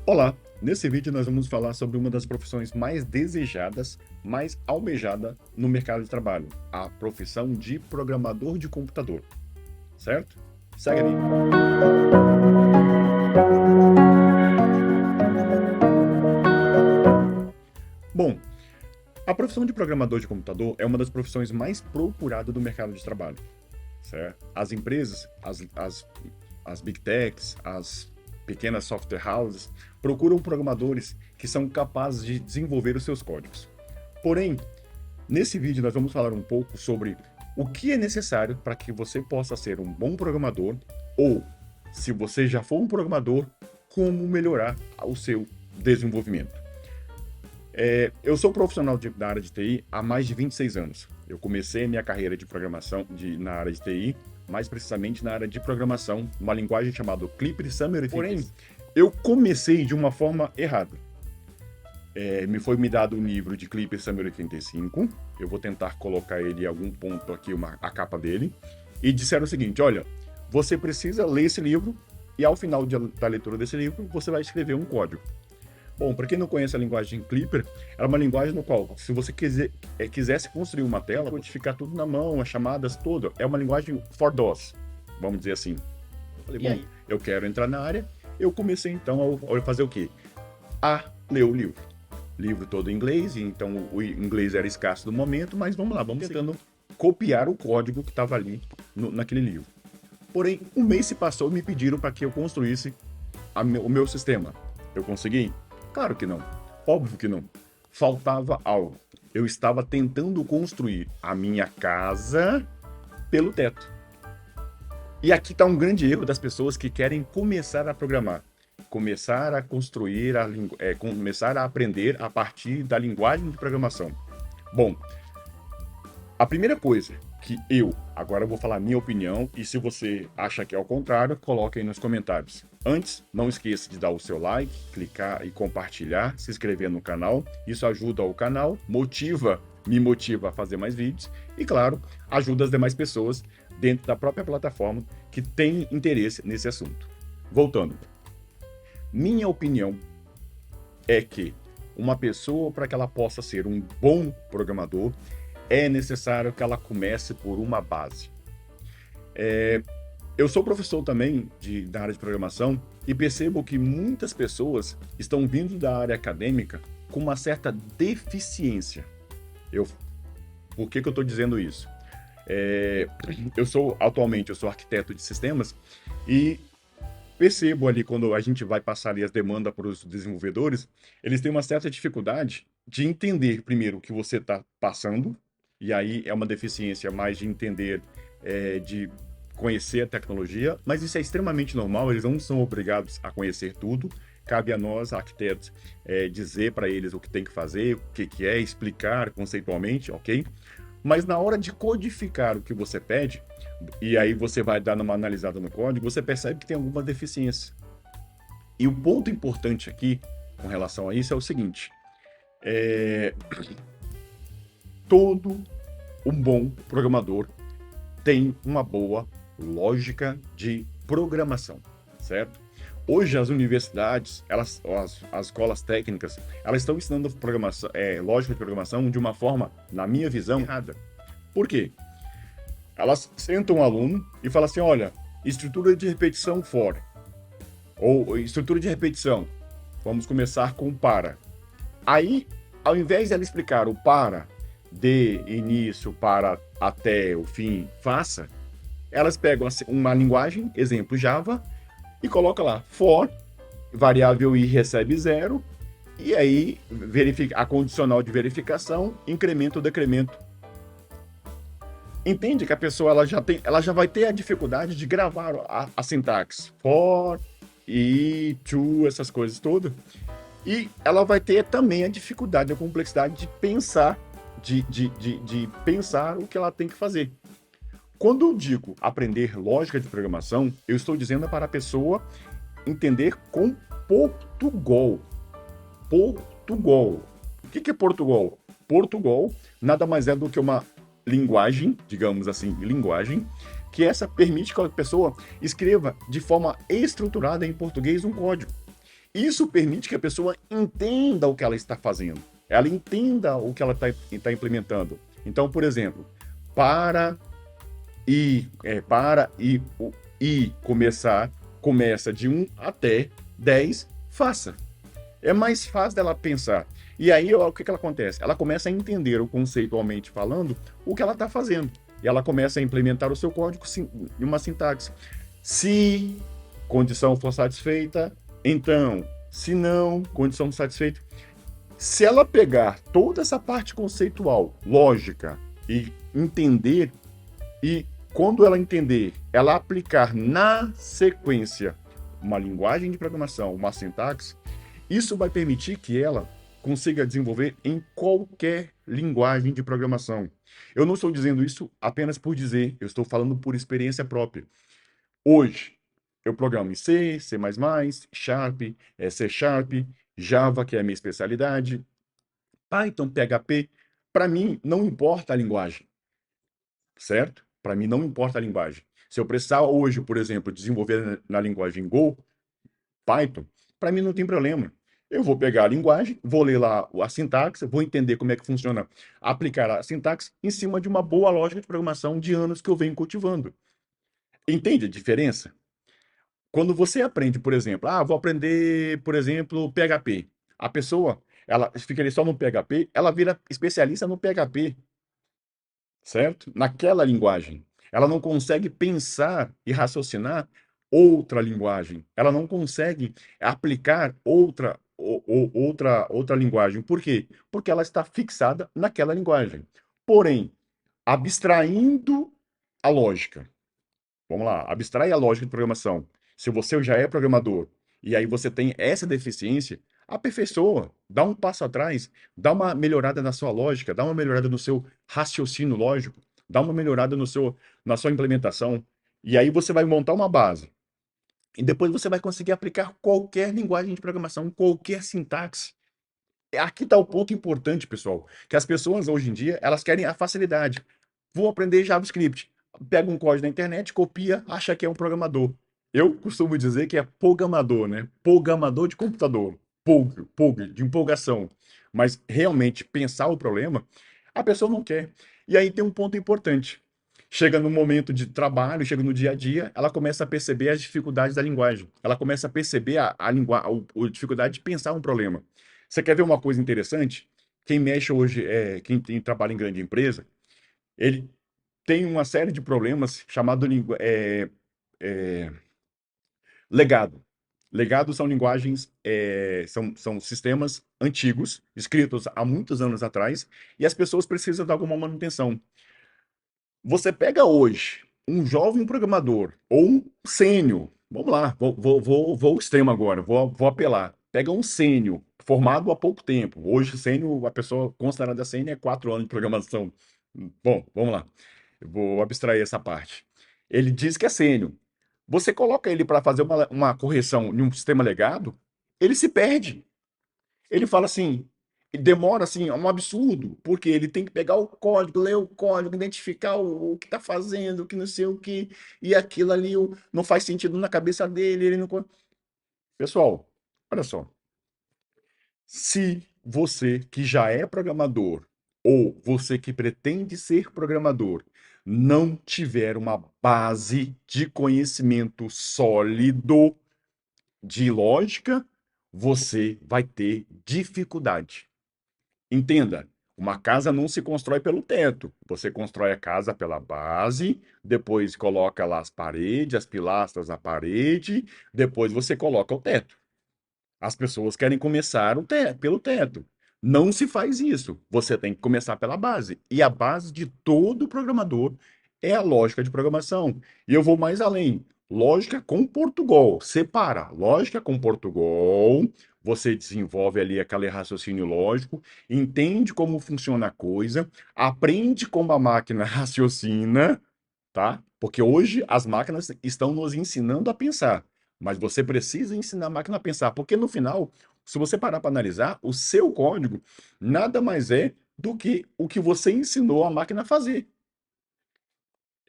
Olá! Nesse vídeo nós vamos falar sobre uma das profissões mais desejadas, mais almejada no mercado de trabalho, a profissão de programador de computador, certo? Segue aí. Bom, a profissão de programador de computador é uma das profissões mais procuradas do mercado de trabalho, certo? As empresas, as Big Techs, as pequenas software houses, procuram programadores que são capazes de desenvolver os seus códigos. Porém, nesse vídeo nós vamos falar um pouco sobre o que é necessário para que você possa ser um bom programador, ou, se você já for um programador, como melhorar o seu desenvolvimento. Eu sou profissional da área de TI há mais de 26 anos. Eu comecei minha carreira de programação na área de TI, mais precisamente na área de programação, uma linguagem chamada Clipper Summer. Porém, eu comecei de uma forma errada. Me foi me dado um livro de Clipper Summer 85, eu vou tentar colocar ele em algum ponto aqui, a capa dele, e disseram o seguinte: olha, você precisa ler esse livro, e ao final da leitura desse livro, você vai escrever um código. Bom, para quem não conhece a linguagem Clipper, era uma linguagem no qual, se você quisesse construir uma tela, codificar tudo na mão, as chamadas, tudo, é uma linguagem for DOS, vamos dizer assim. Eu falei, bom, eu quero entrar na área, eu comecei então a fazer o quê? A ler o livro. Livro todo em inglês, então o inglês era escasso no momento, mas vamos lá, vamos tentando copiar o código que estava ali naquele livro. Porém, um mês se passou e me pediram para que eu construísse o meu sistema. Eu consegui? Claro que não. Óbvio que não. Faltava algo. Eu estava tentando construir a minha casa pelo teto. E aqui está um grande erro das pessoas que querem começar a programar. Começar a construir, começar a aprender a partir da linguagem de programação. Bom, a primeira coisa que agora eu vou falar a minha opinião, e se você acha que é ao contrário, coloque aí nos comentários. Antes, não esqueça de dar o seu like, clicar e compartilhar, se inscrever no canal. Isso ajuda o canal, me motiva a fazer mais vídeos e, claro, ajuda as demais pessoas dentro da própria plataforma que têm interesse nesse assunto. Voltando. Minha opinião é que uma pessoa, para que ela possa ser um bom programador, é necessário que ela comece por uma base. Eu sou professor também da área de programação e percebo que muitas pessoas estão vindo da área acadêmica com uma certa deficiência. Por que eu estou dizendo isso? Atualmente eu sou arquiteto de sistemas e percebo ali, quando a gente vai passar ali as demandas para os desenvolvedores, eles têm uma certa dificuldade de entender primeiro o que você está passando, e aí é uma deficiência mais de entender, de conhecer a tecnologia, mas isso é extremamente normal, eles não são obrigados a conhecer tudo, cabe a nós, arquitetos, dizer para eles o que tem que fazer, o que é, explicar conceitualmente, ok? Mas na hora de codificar o que você pede, e aí você vai dar uma analisada no código, você percebe que tem alguma deficiência. E o ponto importante aqui, com relação a isso, é o seguinte: todo um bom programador tem uma boa lógica de programação, certo? Hoje as universidades, as escolas técnicas, elas estão ensinando lógica de programação de uma forma, na minha visão, errada. Por quê? Elas sentam um aluno e falam assim: olha, estrutura de repetição for, ou estrutura de repetição, vamos começar com para. Aí, ao invés de ela explicar o para, de início, para até o fim, faça, elas pegam uma linguagem, exemplo Java, e coloca lá for, variável i recebe 0, e aí a condicional de verificação, incremento ou decremento. Entende que a pessoa ela já vai ter a dificuldade de gravar a sintaxe for, e to, essas coisas todas, e ela vai ter também a dificuldade, a complexidade de pensar, de pensar o que ela tem que fazer. Quando eu digo aprender lógica de programação, eu estou dizendo para a pessoa entender com Portugal. Portugal. O que é Portugal? Portugal nada mais é do que uma linguagem, digamos assim, que essa permite que a pessoa escreva de forma estruturada em português um código. Isso permite que a pessoa entenda o que ela está fazendo, ela entenda o que ela está implementando. Então, por exemplo, para e começar, começa de 1 até 10, faça. É mais fácil dela pensar. E aí, o que ela acontece? Ela começa a entender, conceitualmente falando, o que ela está fazendo. E ela começa a implementar o seu código em uma sintaxe. Se condição for satisfeita, então. Se não, condição satisfeita. Se ela pegar toda essa parte conceitual, lógica, e entender, e quando ela entender, ela aplicar na sequência uma linguagem de programação, uma sintaxe, isso vai permitir que ela consiga desenvolver em qualquer linguagem de programação. Eu não estou dizendo isso apenas por dizer, eu estou falando por experiência própria. Hoje, eu programo em C, C++, Sharp, C Sharp, Java, que é a minha especialidade, Python, PHP. Para mim, não importa a linguagem, certo? Para mim, não importa a linguagem. Se eu precisar hoje, por exemplo, desenvolver na linguagem Go, Python, para mim não tem problema. Eu vou pegar a linguagem, vou ler lá a sintaxe, vou entender como é que funciona, aplicar a sintaxe em cima de uma boa lógica de programação de anos que eu venho cultivando. Entende a diferença? Quando você aprende, por exemplo, vou aprender, por exemplo, PHP. A pessoa, ela fica ali só no PHP, ela vira especialista no PHP, certo? Naquela linguagem. Ela não consegue pensar e raciocinar outra linguagem. Ela não consegue aplicar outra linguagem. Por quê? Porque ela está fixada naquela linguagem. Porém, abstraindo a lógica. Vamos lá, abstrai a lógica de programação. Se você já é programador e aí você tem essa deficiência, aperfeiçoa, dá um passo atrás, dá uma melhorada na sua lógica, dá uma melhorada no seu raciocínio lógico, dá uma melhorada na sua implementação. E aí você vai montar uma base. E depois você vai conseguir aplicar qualquer linguagem de programação, qualquer sintaxe. Aqui está o ponto importante, pessoal, que as pessoas hoje em dia, elas querem a facilidade. Vou aprender JavaScript. Pega um código na internet, copia, acha que é um programador. Eu costumo dizer que é programador, né? Programador de computador. De empolgação. Mas realmente pensar o problema, a pessoa não quer. E aí tem um ponto importante. Chega no momento de trabalho, chega no dia a dia, ela começa a perceber as dificuldades da linguagem. Ela começa a perceber a dificuldade de pensar um problema. Você quer ver uma coisa interessante? Quem mexe hoje, quem trabalha em grande empresa, ele tem uma série de problemas chamado legado. Legado são linguagens, são sistemas antigos, escritos há muitos anos atrás, e as pessoas precisam de alguma manutenção. Você pega hoje um jovem programador ou um sênior, vamos lá, vou ao extremo agora, vou apelar. Pega um sênior formado há pouco tempo. Hoje, sênior, a pessoa considerada sênior é 4 anos de programação. Bom, vamos lá. Eu vou abstrair essa parte. Ele diz que é sênior. Você coloca ele para fazer uma correção em um sistema legado, ele se perde. Ele fala assim, demora assim, é um absurdo, porque ele tem que pegar o código, ler o código, identificar o que está fazendo, o que não sei o que, e aquilo ali não faz sentido na cabeça dele, ele não. Pessoal, olha só. Se você que já é programador ou você que pretende ser programador não tiver uma base de conhecimento sólido de lógica, você vai ter dificuldade. Entenda, uma casa não se constrói pelo teto. Você constrói a casa pela base, depois coloca lá as paredes, as pilastras na parede, depois você coloca o teto. As pessoas querem começar pelo teto. Não se faz isso. Você tem que começar pela base. E a base de todo programador é a lógica de programação. E eu vou mais além. Lógica com Portugal. Separa. Lógica com Portugal. Você desenvolve ali aquele raciocínio lógico, entende como funciona a coisa, aprende como a máquina raciocina, tá? Porque hoje as máquinas estão nos ensinando a pensar, mas você precisa ensinar a máquina a pensar, porque no final, se você parar para analisar, o seu código nada mais é do que o que você ensinou a máquina a fazer,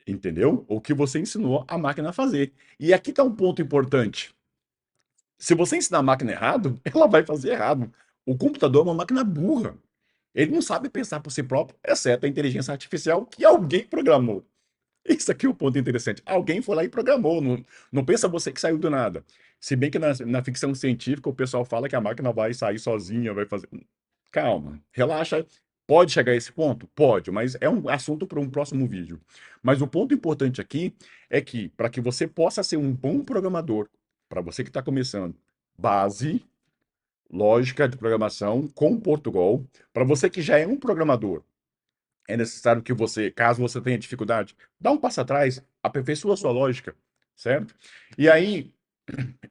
entendeu? O que você ensinou a máquina a fazer. E aqui está um ponto importante. Se você ensinar a máquina errado, ela vai fazer errado. O computador é uma máquina burra. Ele não sabe pensar por si próprio, exceto a inteligência artificial que alguém programou. Isso aqui é o ponto interessante. Alguém foi lá e programou. Não, não pensa você que saiu do nada. Se bem que na ficção científica o pessoal fala que a máquina vai sair sozinha, vai fazer. Calma, relaxa. Pode chegar a esse ponto? Pode, mas é um assunto para um próximo vídeo. Mas o ponto importante aqui é que, para que você possa ser um bom programador, para você que está começando, base, lógica de programação com Portugal. Para você que já é um programador, é necessário que você, caso você tenha dificuldade, dá um passo atrás, aperfeiçoa a sua lógica, certo? E aí,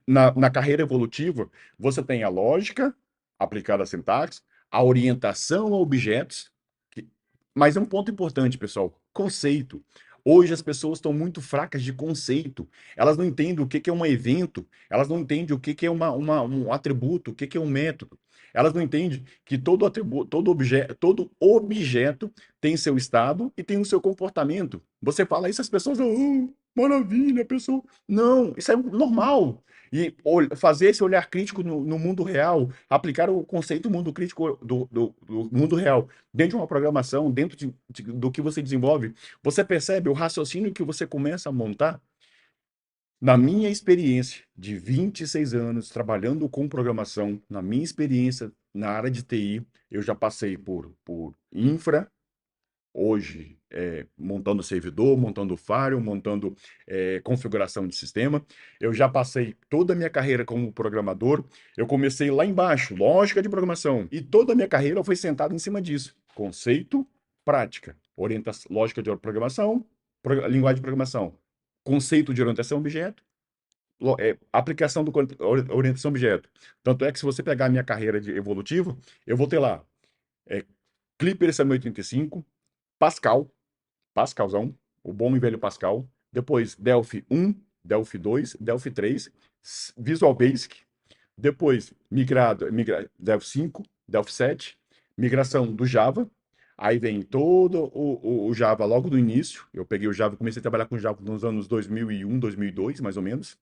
na carreira evolutiva, você tem a lógica aplicada à sintaxe, a orientação a objetos, que- mas é um ponto importante, pessoal, conceito. Hoje as pessoas estão muito fracas de conceito. Elas não entendem o que que é um evento, elas não entendem o que que é um atributo, o que que é um método. Elas não entendem que todo atributo, todo objeto tem seu estado e tem o seu comportamento. Você fala isso, as pessoas, oh, maravilha, pessoa. Não, isso é normal. E fazer esse olhar crítico no mundo real, aplicar o conceito mundo crítico do mundo real dentro de uma programação, dentro do que você desenvolve, você percebe o raciocínio que você começa a montar. Na minha experiência de 26 anos trabalhando com programação, na minha experiência na área de TI, eu já passei por infra, hoje montando servidor, montando firewall, montando configuração de sistema. Eu já passei toda a minha carreira como programador. Eu comecei lá embaixo, lógica de programação. E toda a minha carreira foi sentada em cima disso. Conceito, prática, lógica de programação, linguagem de programação, conceito de orientação a objeto, aplicação do orientação a objeto. Tanto é que se você pegar a minha carreira de evolutiva, eu vou ter lá é, Clipper SM85, Pascal, Pascalzão, o bom e velho Pascal. Depois Delphi 1, Delphi 2, Delphi 3, Visual Basic. Depois Delphi 5, Delphi 7, migração do Java. Aí vem todo o Java logo do início. Eu peguei o Java, comecei a trabalhar com Java nos anos 2001, 2002, mais ou menos.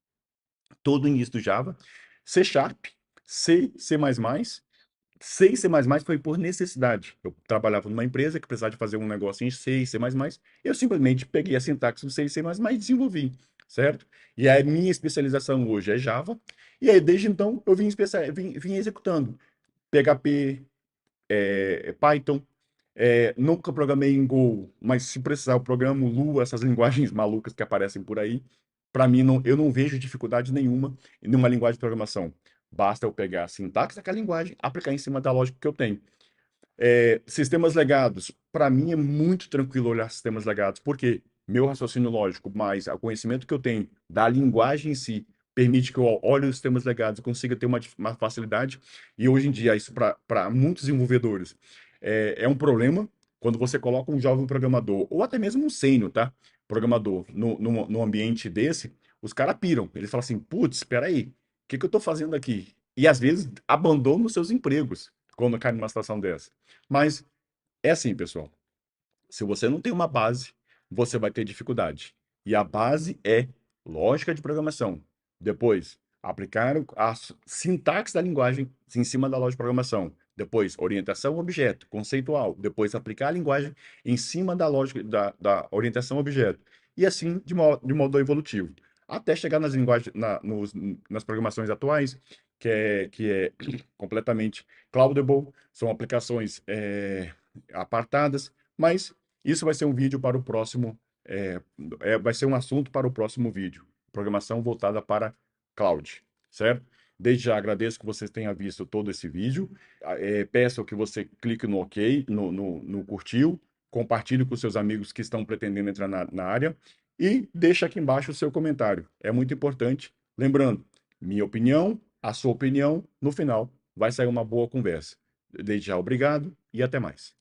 Todo o início do Java. C Sharp, C, C++, C e C++ foi por necessidade. Eu trabalhava numa empresa que precisava de fazer um negócio em C e C++. Eu simplesmente peguei a sintaxe do C e C++ e desenvolvi, certo? E a minha especialização hoje é Java. E aí, desde então, eu vim executando PHP, Python. Nunca programei em Go, mas se precisar, eu programo Lua, essas linguagens malucas que aparecem por aí. Para mim, eu não vejo dificuldade nenhuma em uma linguagem de programação. Basta eu pegar a sintaxe daquela linguagem, aplicar em cima da lógica que eu tenho. Sistemas legados. Para mim é muito tranquilo olhar sistemas legados, porque meu raciocínio lógico, mais o conhecimento que eu tenho da linguagem em si, permite que eu olhe os sistemas legados e consiga ter uma facilidade. E hoje em dia, isso para muitos desenvolvedores é um problema quando você coloca um jovem programador, ou até mesmo um sênior, tá? Programador, no ambiente desse, os caras piram. Eles falam assim: putz, espera aí, o que que eu estou fazendo aqui? E às vezes abandonam os seus empregos quando cai numa situação dessa. Mas é assim, pessoal. Se você não tem uma base, você vai ter dificuldade. E a base é lógica de programação. Depois, aplicar a sintaxe da linguagem em cima da lógica de programação. Depois, orientação objeto, conceitual. Depois, aplicar a linguagem em cima da lógica da orientação objeto. E assim, de modo evolutivo. Até chegar nas linguagens, nas programações atuais, que é completamente cloudable, são aplicações apartadas, mas isso vai ser um vídeo para o próximo, vai ser um assunto para o próximo vídeo. Programação voltada para cloud, certo? Desde já agradeço que vocês tenham visto todo esse vídeo. Peço que você clique no OK, no curtiu, compartilhe com seus amigos que estão pretendendo entrar na área e deixe aqui embaixo o seu comentário. É muito importante. Lembrando, minha opinião, a sua opinião, no final vai sair uma boa conversa. Desde já, obrigado e até mais.